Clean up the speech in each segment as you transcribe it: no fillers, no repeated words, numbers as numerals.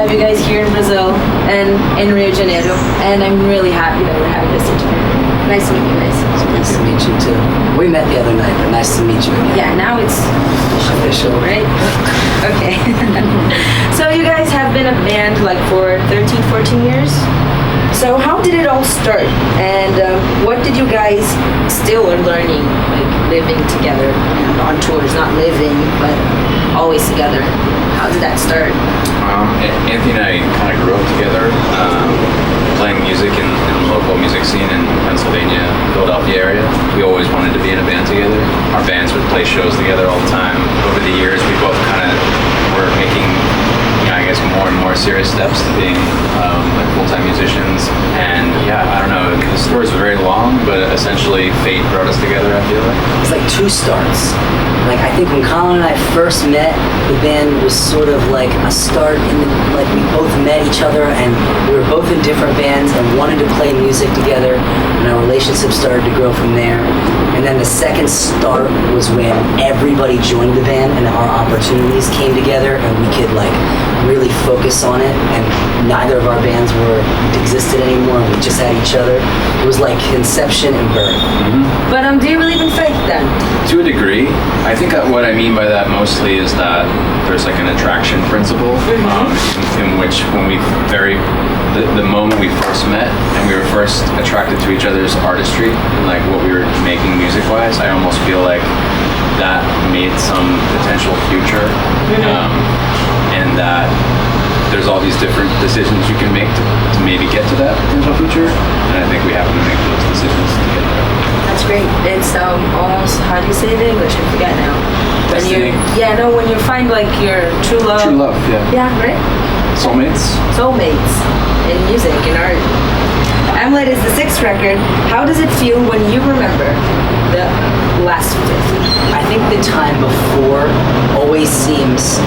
have you guys here in Brazil and in Rio de Janeiro, and I'm really happy that we're having this interview. Nice to meet you guys. It's nice to meet you too. We met the other night, but nice to meet you again. Yeah, now it's Official. right? Okay. So you guys have been a band like for 13, 14 years? So how did it all start? And what did you guys still are learning, like living together and on tours, not living, but always together? How did that start? Anthony and I kind of grew up together, playing music in the local music scene in Pennsylvania, Philadelphia area. We always wanted to be in a band together. Our bands would play shows together all the time. Over the years, we both kind of were making, I guess, more and more serious steps to being like full-time musicians. And yeah, I don't know, the stories are very long, but essentially fate brought us together, I feel like. It's like two starts. Like I think when Colin and I first met, the band was sort of like a start in the, like we both met each other and we were both in different bands and wanted to play music together, and our relationship started to grow from there. And then the second start was when everybody joined the band and our opportunities came together and we could like really focus on it, and neither of our bands existed anymore, and we just had each other. It was like conception and birth. But do you believe in fate then? To a degree. I think that what I mean by that mostly is that there's like an attraction principle in which when the moment we first met and we were first attracted to each other's artistry and like what we were making music-wise, I almost feel like that made some potential future, and that there's all these different decisions you can make to maybe get to that potential future, and I think we happen to make those decisions to get there. That's great. It's almost, how do you say it in English? I forget now. Destiny. When you find like your true love. True love, yeah. Yeah, right? Soulmates. Soulmates in music, in art. Amulet is the 6th record. How does it feel when you remember the last 5? I think the time before always seems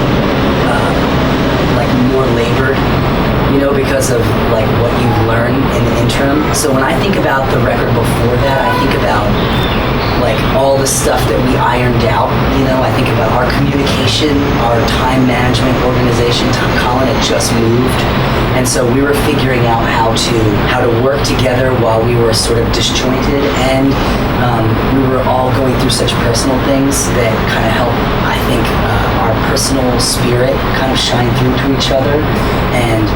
like more labored, because of like what you've learned in the interim. So when I think about the record before that, I think about like all the stuff that we ironed out. I think about our communication, our time management, organization. Colin had just moved, and so we were figuring out how to work together while we were sort of disjointed, and we were all going through such personal things that kind of helped, I think, our personal spirit kind of shine through to each other. And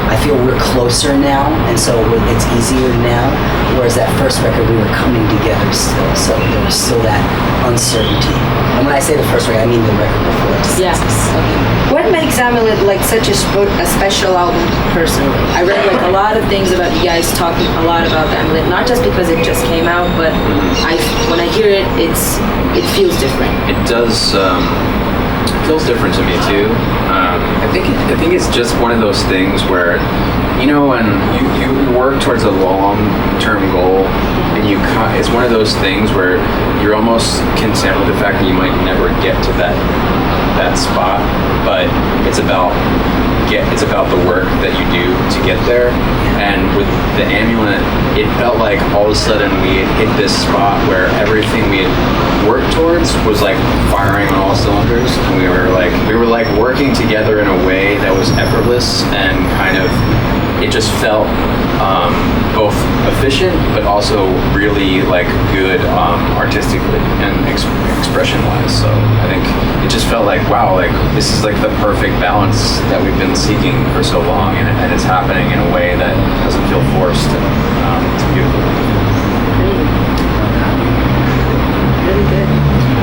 I feel we're closer now, and so it's easier now. Whereas that first record, we were coming together still, so there was still that uncertainty. And when I say the first record, I mean the record before. Yeah. What makes Amulet like such a special album personally? I read like a lot of things about you guys talking a lot about Amulet, not just because it just came out, but when I hear it, it feels different. It does. It feels different to me too. I think it's just one of those things where, when you work towards a long-term goal, and it's one of those things where you're almost content with the fact that you might never get to that spot, but it's about the work that you do to get there. And with the Amulet, it felt like all of a sudden we had hit this spot where everything we had worked towards was like firing on all cylinders, and we were like working together in a way that was effortless, and kind of it just felt both efficient but also really like good artistically and expression wise. So I think it just felt like, wow, like this is like the perfect balance that we've been seeking for so long, and it's happening in a way that doesn't feel forced, and it's beautiful. Really good.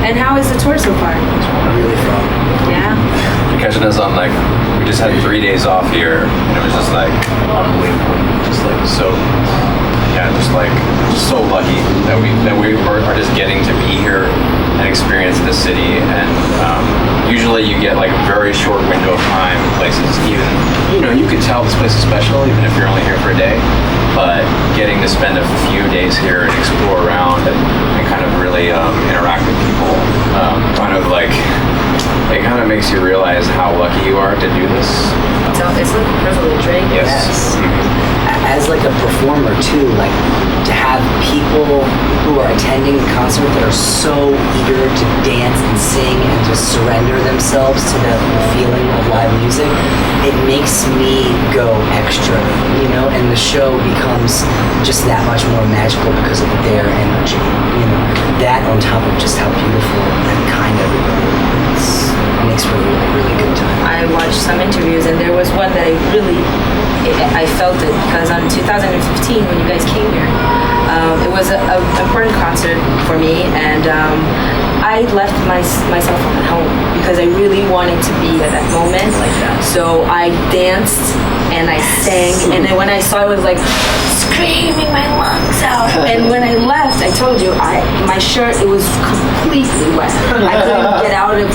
And how is the tour so far? Really fun. Yeah. You're catching us on we just had 3 days off here, and it was just like unbelievable. Just like so, yeah, just so lucky that we are just getting to be here and experience this city. And usually you get like a very short window of time places. Even you could tell this place is special even if you're only here for a day. But getting to spend a few days here and explore around and kind of really interact with people, it kind of makes you realize how lucky you are to do this. It's like a privilege, right? Yes. As like a performer too, like to have people who are attending the concert that are so eager to dance and sing and just surrender themselves to the feeling of live music, it makes makes me go extra, you know, and the show becomes just that much more magical because of their energy, you know. That on top of just how beautiful and kind everybody is, makes for a really, really good time. I watched some interviews, and there was one that I felt it because on 2015 when you guys came here, it was an important concert for me, and I left myself at home because I really wanted to be at that moment. Like that. So I danced and I sang, and then when I saw it was like screaming my lungs out. And when I left, I told you, my shirt, it was completely wet. I couldn't get out of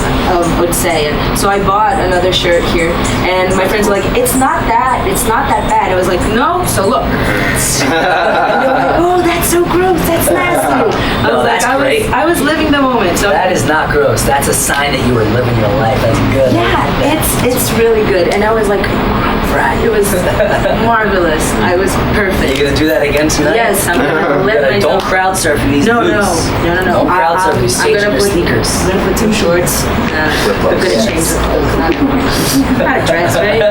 Odsay. And so I bought another shirt here, and my friends were like, it's not that bad. I was like, no, so look. And they were like, oh, that's so gross, that's nasty. No, that's great. I was living the moment. So That is not gross. That's a sign that you were living your life. That's good. yeah, it's really good. And I was like, right, it was marvelous. I was Are perfect. you gonna do that again tonight? Yes, I'm gonna let Gotta- myself. Don't crowd surf in these No, boots. no. Don't crowd surf. You I'm stage in gonna your put sneakers. I'm gonna put some shorts. I'm gonna change the clothes. Not a dress, right?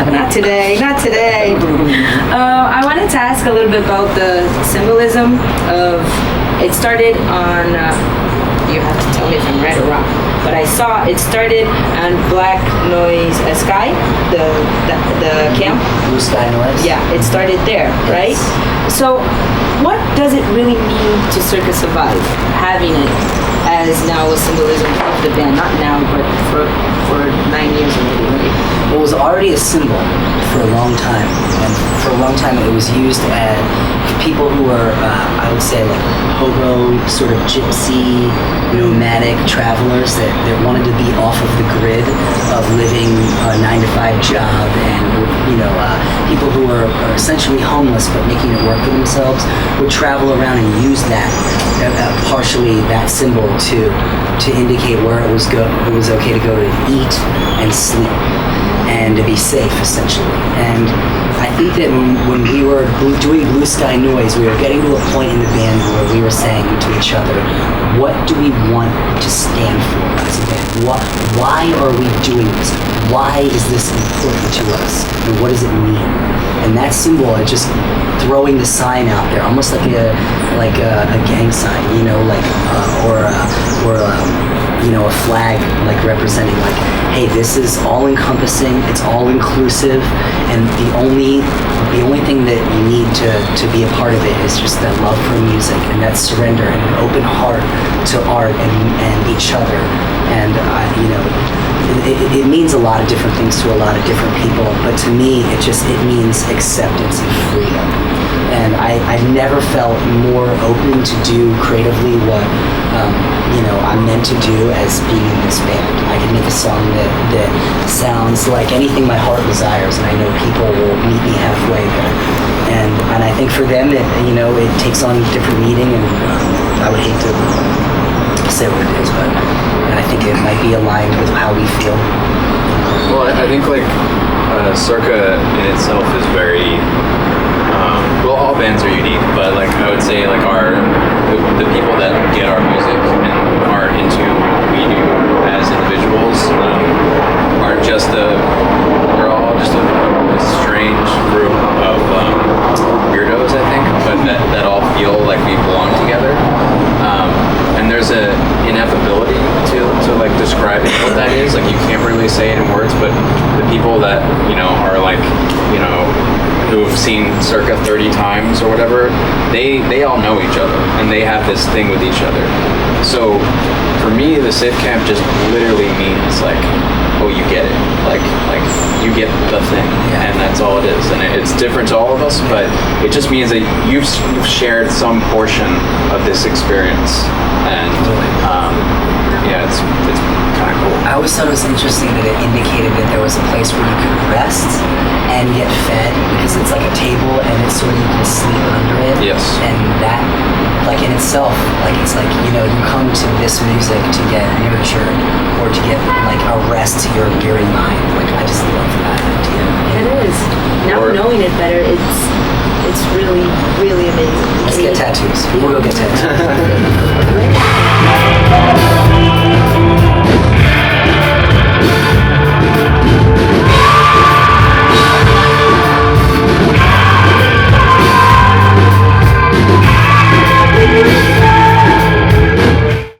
Not today. Not today. I wanted to ask a little bit about the symbolism of. It started on. You have to tell me if I'm right or wrong. But I saw it started on Black Noise Sky, the camp. Blue Sky Noise. Yeah, it started there, right? Yes. So, what does it really mean to Circa Survive, having it as now a symbolism of the band? Not now, but for 9 years already, right? It was already a symbol for a long time, and for a long time it was used as people who were, I would say, like hobo, sort of gypsy, nomadic travelers that wanted to be off of the grid of living a 9-to-5 job, and people who were essentially homeless but making it work for themselves would travel around and use that, partially that symbol to indicate where it was okay to go to eat and sleep and to be safe, essentially. And I think that when we were doing Blue Sky Noise, we were getting to a point in the band where we were saying to each other, what do we want to stand for as a band? Why are we doing this? Why is this important to us? And what does it mean? And that symbol of just throwing the sign out there, almost like a gang sign, or a flag, like representing, like, hey, this is all encompassing, it's all inclusive, and the only thing that you need to be a part of it is just that love for music and that surrender and an open heart to art and each other. And it means a lot of different things to a lot of different people, but to me, it means acceptance and freedom. And I've never felt more open to do creatively what I'm meant to do as being in this band. I can make a song that sounds like anything my heart desires, and I know people will meet me halfway there. And I think for them, it takes on different meaning, and I would hate to say what it is, but I think it might be aligned with how we feel. Well, I think Circa in itself is very. All bands are unique, but I would say the people that get our music and are into what we do as individuals are we're all just a strange group of weirdos, I think, but that all feel like we belong together. And there's an ineffability to describing what that is. You can't really say it in words, but the people that are who have seen Circa 30 times or whatever, they all know each other and they have this thing with each other. So for me, the Safe Camp just literally means oh, you get it, you get the thing, and that's all it is. And it's different to all of us, but it just means that you've shared some portion of this experience, and it's kind of cool. I always thought it was interesting that it indicated that there was a place where you could rest and get fed, because it's like a table and it's sort of, you can sleep under it. Yes. And that, in itself, it's you come to this music to get nurtured or to get a rest to your weary mind. I just love that idea. It is. Now knowing it better, it's really, really amazing. Let's get tattoos. We'll go get tattoos.